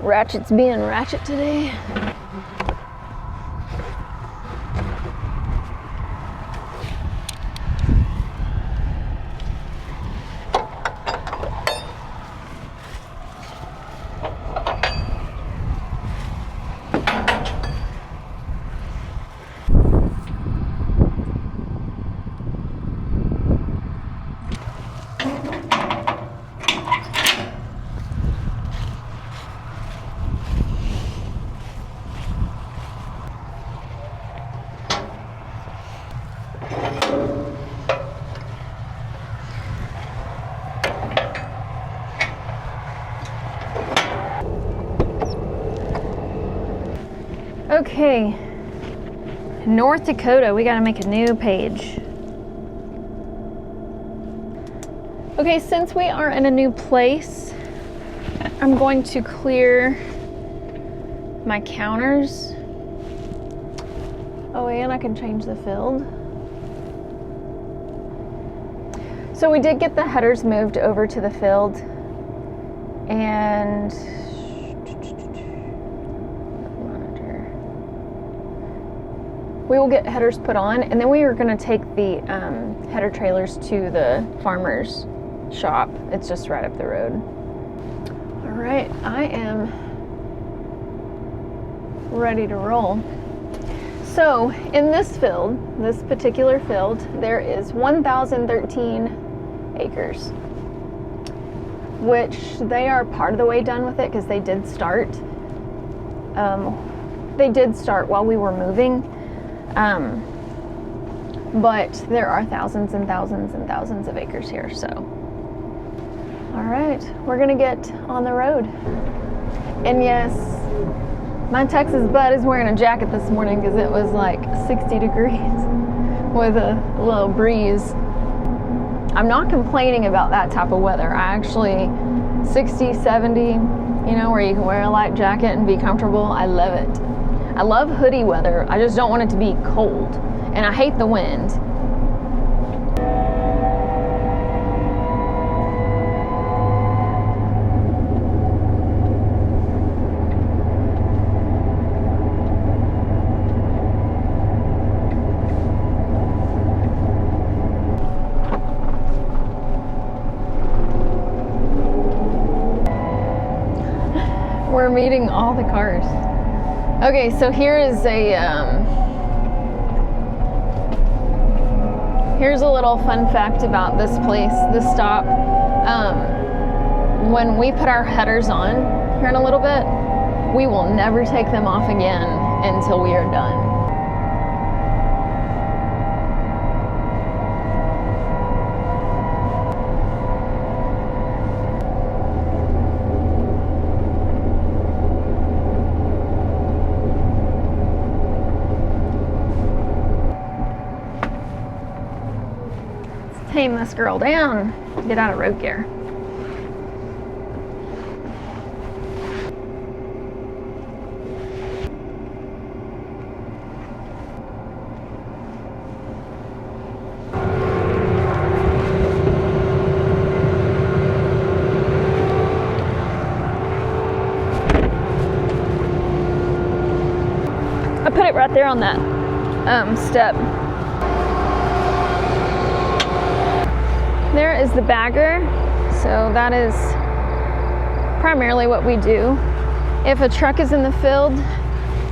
Ratchet's being ratchet today. Okay, North Dakota, we gotta make a new page. Okay, since we are in a new place, I'm going to clear my counters. Oh, and I can change the field. So we did get the headers moved over to the field, and we will get headers put on, and then we are going to take the header trailers to the farmer's shop. It's just right up the road. All right, I am ready to roll. So in this field, this particular field, there is 1,013 acres, which they are part of the way done with it because they did start. They did start while we were moving. But there are thousands and thousands and thousands of acres here, so. All right, we're gonna get on the road. And yes, my Texas bud is wearing a jacket this morning because it was like 60 degrees with a little breeze. I'm not complaining about that type of weather. I actually, 60, 70, you know, where you can wear a light jacket and be comfortable, I love it. I love hoodie weather. I just don't want it to be cold. And I hate the wind. We're meeting all the cars. Okay, so here is here's a little fun fact about this place, this stop. When we put our headers on here in a little bit, we will never take them off again until we are done. Tame this girl down, get out of road gear. I put it right there on that step. There is the bagger, so that is primarily what we do. If a truck is in the field,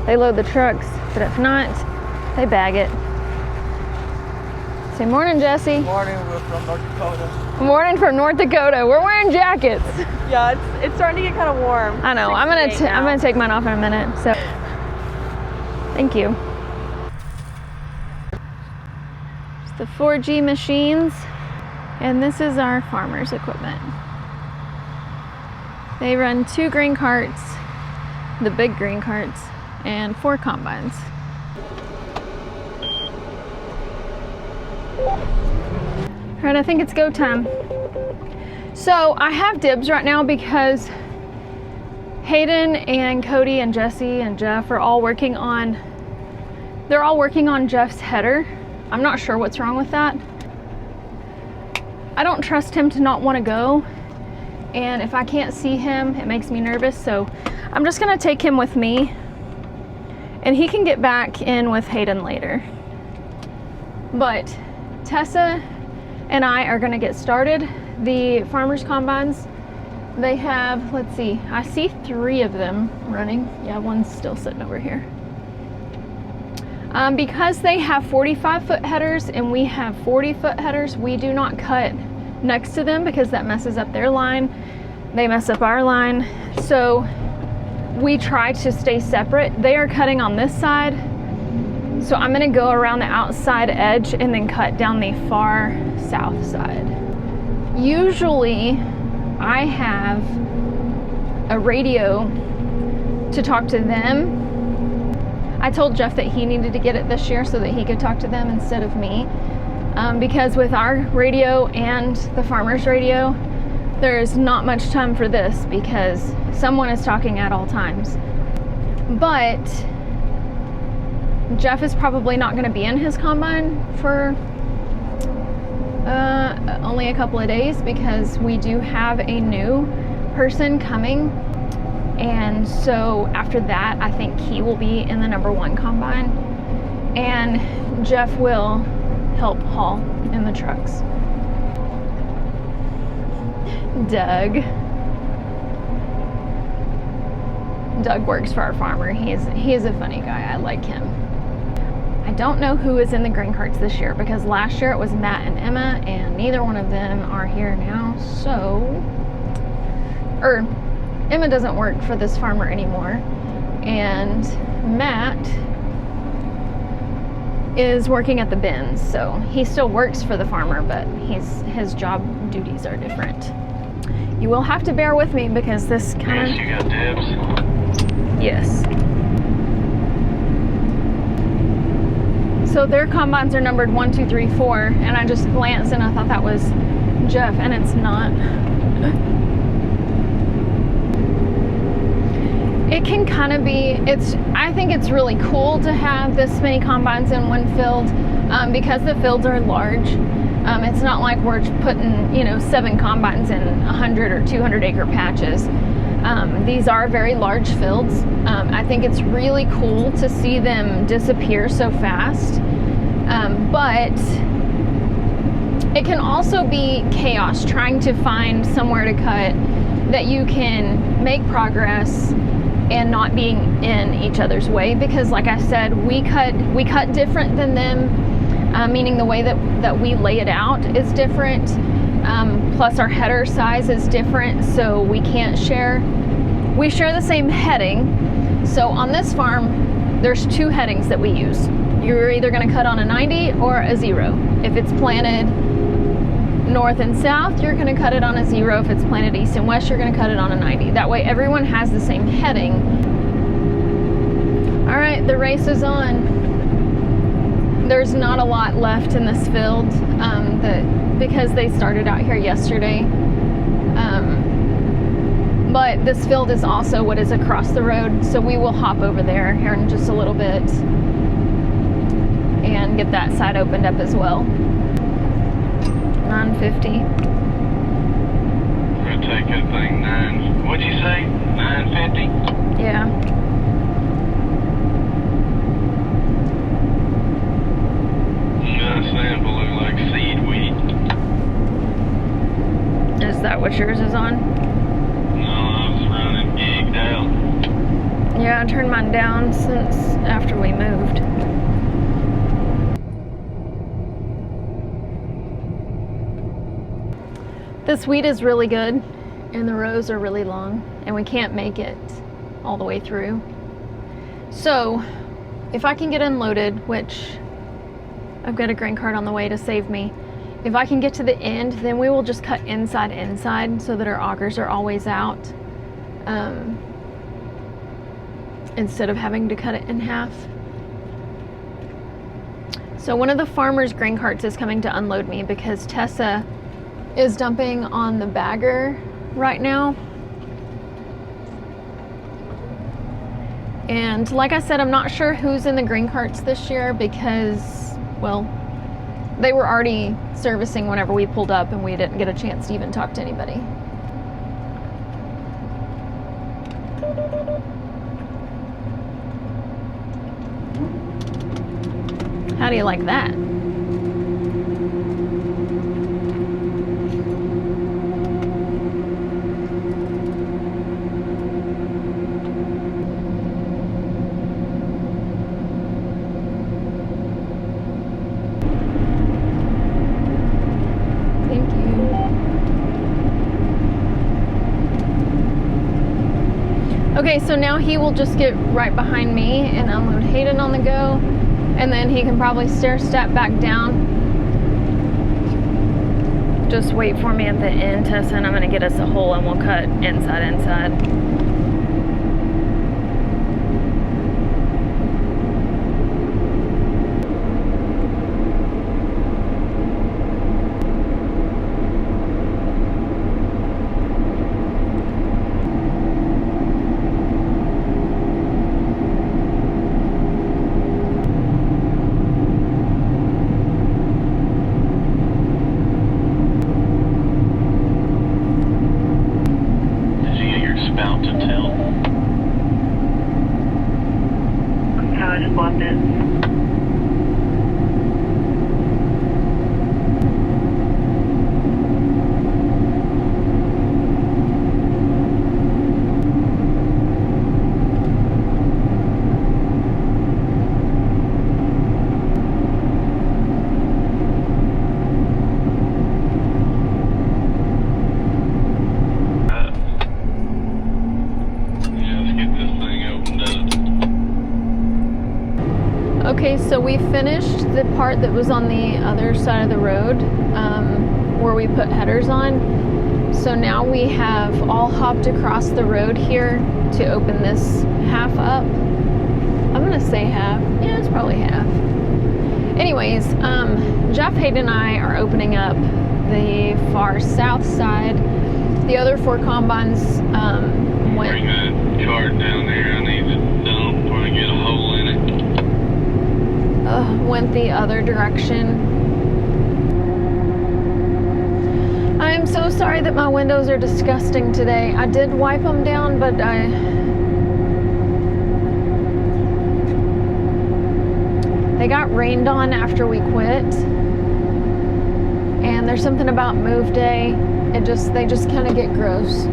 they load the trucks, but if not, they bag it. Say morning, Jesse. Morning, we're from North Dakota. Morning from North Dakota. We're wearing jackets. Yeah, it's starting to get kind of warm. I know. I'm gonna take mine off in a minute. So, thank you. It's the 4G machines. And this is our farmer's equipment. They run 2 grain carts, the big grain carts, and 4 combines. All right, I think it's go time. So I have dibs right now because Hayden and Cody and Jesse and Jeff are all working on, they're all working on Jeff's header. I'm not sure what's wrong with that. I don't trust him to not want to go, and if I can't see him, it makes me nervous. So I'm just gonna take him with me, and he can get back in with Hayden later. But Tessa and I are gonna get started. The farmers combines, they have, let's see, I see 3 of them running. Yeah, one's still sitting over here. Because they have 45-foot headers and we have 40-foot headers, we do not cut next to them because that messes up their line. They mess up our line. So we try to stay separate. They are cutting on this side. So I'm gonna go around the outside edge and then cut down the far south side. Usually I have a radio to talk to them. I told Jeff that he needed to get it this year so that he could talk to them instead of me. Because with our radio and the farmer's radio, there is not much time for this because someone is talking at all times. But Jeff is probably not going to be in his combine for only a couple of days because we do have a new person coming. And so after that, I think he will be in the #1 combine, and Jeff will help haul in the trucks. Doug works for our farmer. He is a funny guy. I like him. I don't know who is in the grain carts this year because last year it was Matt and Emma, and neither one of them are here now. So, Emma doesn't work for this farmer anymore, and Matt is working at the bins, so he still works for the farmer, but his job duties are different. You will have to bear with me because this kind of... You got dibs? Yes. So their combines are numbered 1, 2, 3, 4, and I just glanced and I thought that was Jeff, and it's not. It can kind of be, I think it's really cool to have this many combines in one field because the fields are large. It's not like we're putting, 7 combines in 100 or 200 acre patches. These are very large fields. I think it's really cool to see them disappear so fast. But it can also be chaos trying to find somewhere to cut that you can make progress and not being in each other's way, because like I said, we cut different than them, meaning the way that we lay it out is different, plus our header size is different, so we can't share. We share the same heading. So on this farm, there's 2 headings that we use. You're either going to cut on a 90 or a 0. If it's planted north and south, you're going to cut it on a 0. If it's planted east and west, you're going to cut it on a 90. That way everyone has the same heading. All right, the race is on. There's not a lot left in this field because they started out here yesterday. But this field is also what is across the road, so we will hop over there here in just a little bit and get that side opened up as well. 950. We're gonna take that thing what'd you say? 950? Yeah. That sample look like seed wheat. Is that what yours is on? No, I was running gigged out. Yeah, I turned mine down since after we moved. This wheat is really good, and the rows are really long, and we can't make it all the way through. So, if I can get unloaded, which I've got a grain cart on the way to save me, if I can get to the end, then we will just cut inside so that our augers are always out, instead of having to cut it in half. So one of the farmer's grain carts is coming to unload me because Tessa is dumping on the bagger right now. And like I said, I'm not sure who's in the grain carts this year because, well, they were already servicing whenever we pulled up and we didn't get a chance to even talk to anybody. How do you like that? Thank you. Okay, so now he will just get right behind me and unload Hayden on the go. And then he can probably stair step back down. Just wait for me at the end, Tessa, and I'm gonna get us a hole and we'll cut inside. Okay, so we finished the part that was on the other side of the road where we put headers on. So now we have all hopped across the road here to open this half up. I'm gonna say half. Yeah, it's probably half. Anyways, Jeff, Hayden, and I are opening up the far south side. The other 4 combines went... Bring that cart down there. I need to dump before I get a hole in it. Went the other direction. I am so sorry that my windows are disgusting today. I did wipe them down, but they got rained on after we quit. And there's something about move day. They just kind of get gross.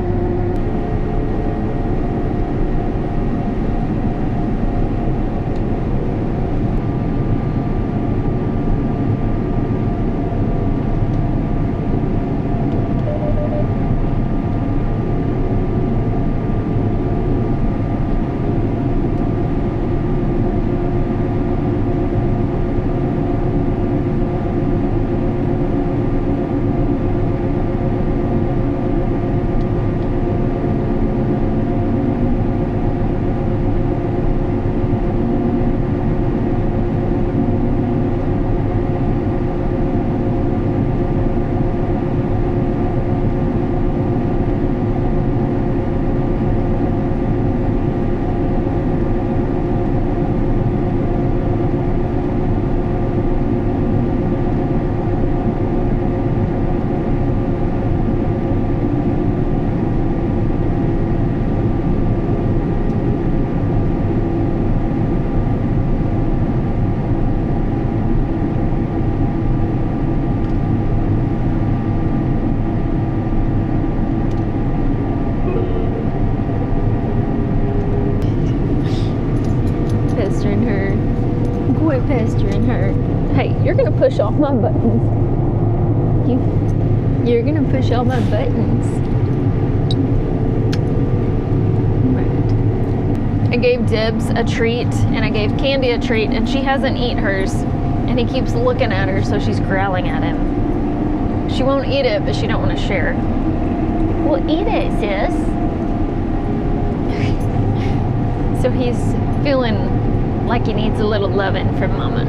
Pestering her. Hey, you're gonna push off my buttons. You're gonna push all my buttons. Right. I gave Dibs a treat and I gave Candy a treat and she hasn't eaten hers and he keeps looking at her, so she's growling at him. She won't eat it, but she don't want to share. Well, eat it, sis. So he's feeling like he needs a little loving from Mama,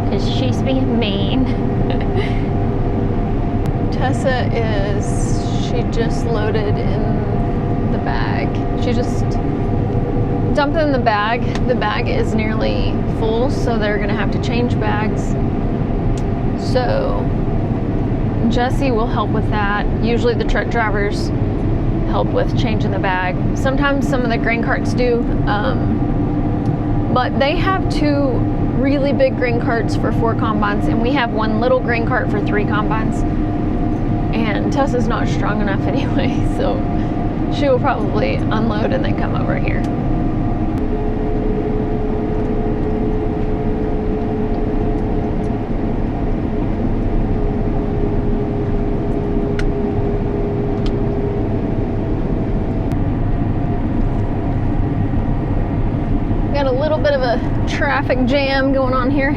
because she's being mean. Tessa she just loaded in the bag. She just dumped it in the bag. The bag is nearly full, so they're gonna have to change bags. So Jesse will help with that. Usually the truck drivers help with changing the bag. Sometimes some of the grain carts do, but they have 2 really big grain carts for 4 combines, and we have 1 little grain cart for 3 combines. And Tessa's not strong enough anyway, so she will probably unload and then come over here. Got a little bit of a traffic jam going on here.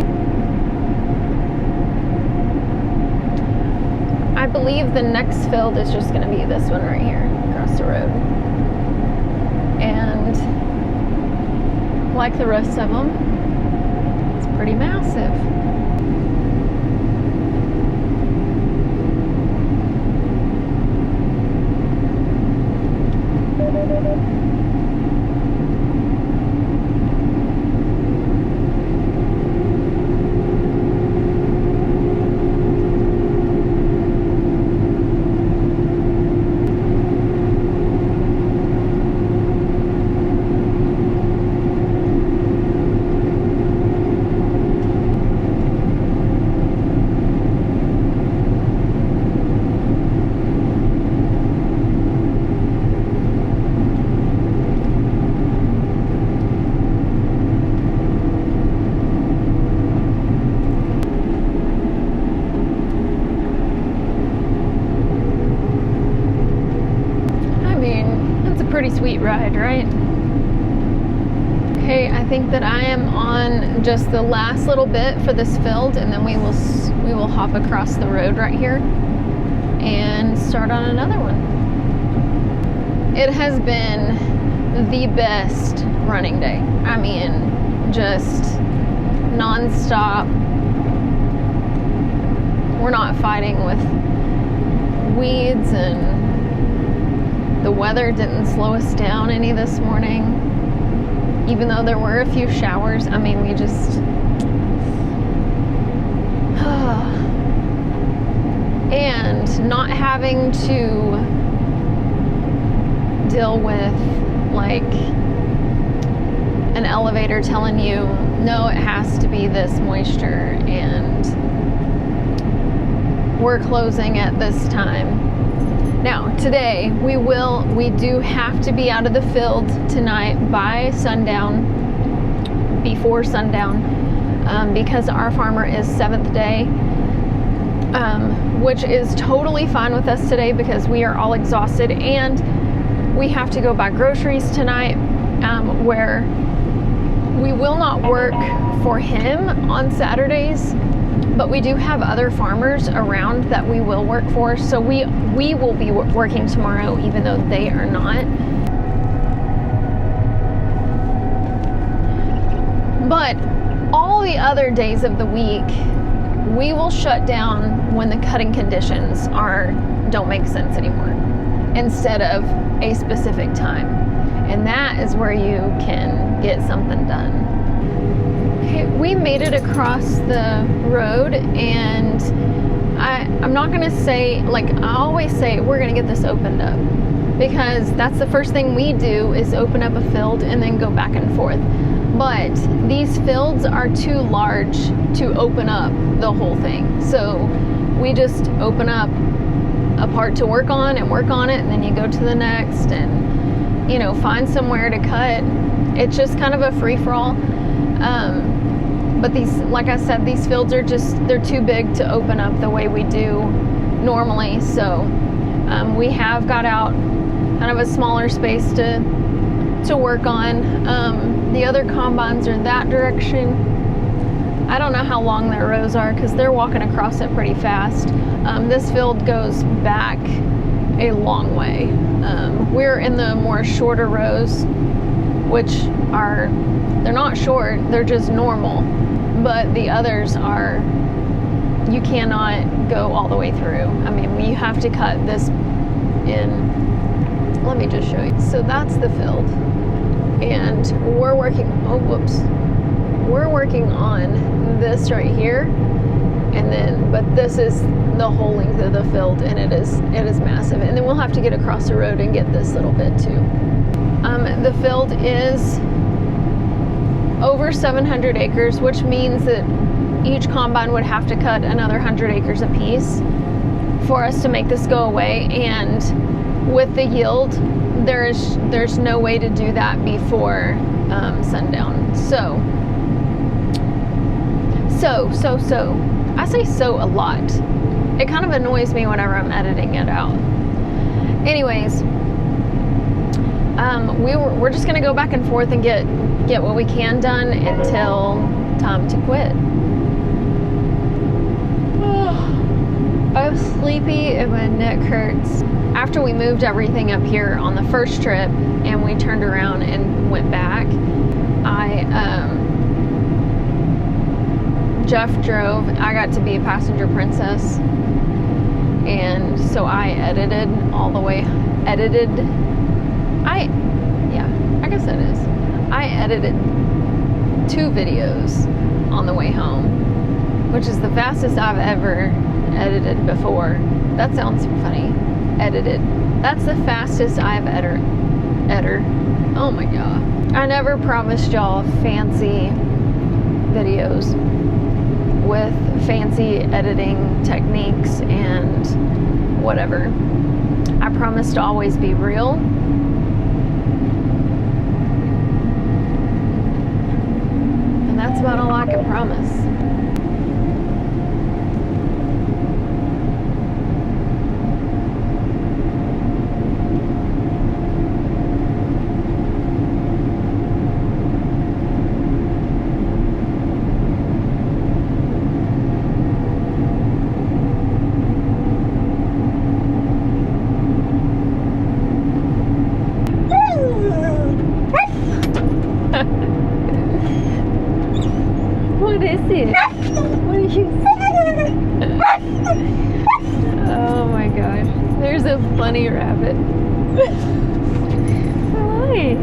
I believe the next field is just going to be this one right here across the road. And like the rest of them, it's pretty massive. Pretty sweet ride, right? Okay, I think that I am on just the last little bit for this field, and then we will hop across the road right here and start on another one. It has been the best running day. I mean, just non-stop. We're not fighting with weeds, and the weather didn't slow us down any this morning, even though there were a few showers. I mean, we just... and not having to deal with, like, an elevator telling you, no, it has to be this moisture, and we're closing at this time. Now, today, we do have to be out of the field tonight by sundown, before sundown, because our farmer is 7th day, which is totally fine with us today because we are all exhausted, and we have to go buy groceries tonight, where we will not work for him on Saturdays, but we do have other farmers around that we will work for, so we will be working tomorrow even though they are not. But all the other days of the week, we will shut down when the cutting conditions don't make sense anymore, instead of a specific time. And that is where you can get something done. Okay, we made it across the road, and I'm not gonna say, like I always say, we're gonna get this opened up, because that's the first thing we do is open up a field and then go back and forth. But these fields are too large to open up the whole thing. So we just open up a part to work on and work on it, and then you go to the next and, you know, find somewhere to cut. It's just kind of a free-for-all. But these, like I said, these fields are they're too big to open up the way we do normally. So we have got out kind of a smaller space to work on. The other combines are that direction. I don't know how long their rows are because they're walking across it pretty fast. This field goes back a long way. We're in the more shorter rows, which they're not short, they're just normal. But the others are, you cannot go all the way through. I mean, you have to cut this in. Let me just show you. So that's the field. And we're working on this right here. And then, but this is the whole length of the field, and it is massive. And then we'll have to get across the road and get this little bit too. The field is over 700 acres, which means that each combine would have to cut another 100 acres apiece for us to make this go away. And with the yield, there's no way to do that before sundown. So I say so a lot. It kind of annoys me whenever I'm editing it out. Anyways, we're just gonna go back and forth and get what we can done until time to quit. I'm sleepy and my neck hurts. After we moved everything up here on the first trip and we turned around and went back, Jeff drove. I got to be a passenger princess, and so I edited all the way. I guess that is. I edited 2 videos on the way home, which is the fastest I've ever edited before. That sounds funny. Edited. That's the fastest I've ever. Oh my god. I never promised y'all fancy videos with fancy editing techniques and whatever. I promise to always be real. And that's about all I can promise. What is it? What are you saying? Oh my gosh. There's a bunny rabbit. What?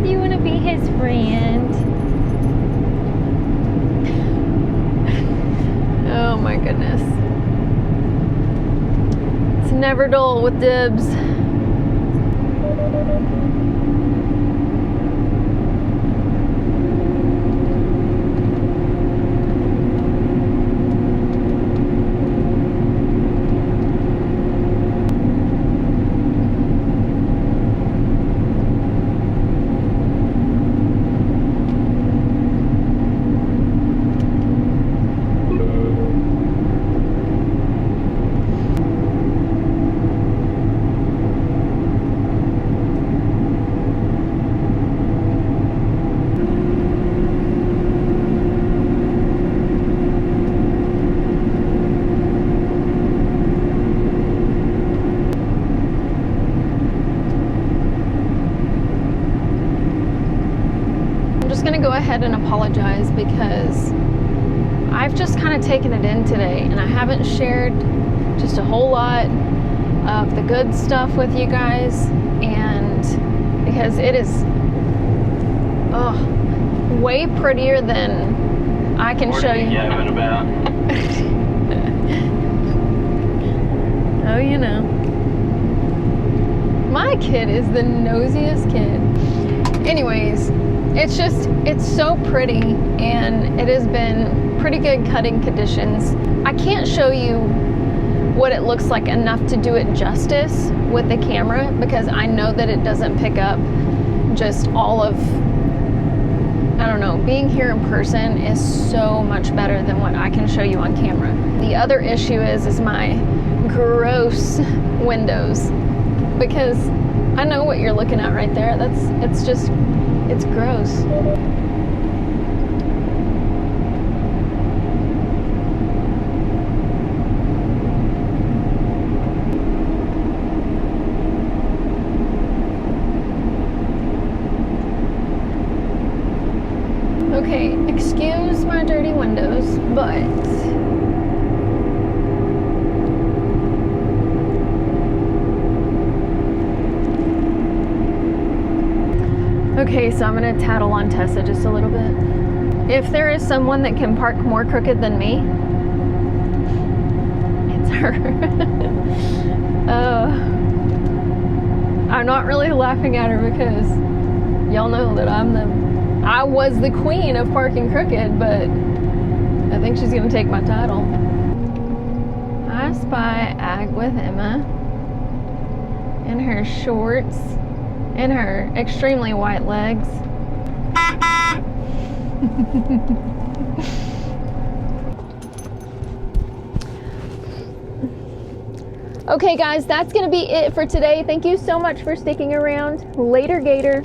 You want to be his friend? Oh my goodness. It's never dull with Dibs. Go ahead and apologize because I've just kind of taken it in today and I haven't shared just a whole lot of the good stuff with you guys, and because it is way prettier than I can show you. What are you yapping about? Oh, you know. My kid is the nosiest kid. Anyways, it's so pretty, and it has been pretty good cutting conditions. I can't show you what it looks like enough to do it justice with the camera, because I know that it doesn't pick up just all of, I don't know, being here in person is so much better than what I can show you on camera. The other issue is my gross windows, because I know what you're looking at right there. It's gross. Okay, excuse my dirty windows, but okay, so I'm gonna tattle on Tessa just a little bit. If there is someone that can park more crooked than me, it's her. I'm not really laughing at her because y'all know that I was the queen of parking crooked, but I think she's gonna take my title. I spy Ag with Emma in her shorts and her extremely white legs. Okay guys, that's gonna be it for today. Thank you so much for sticking around. Later, Gator.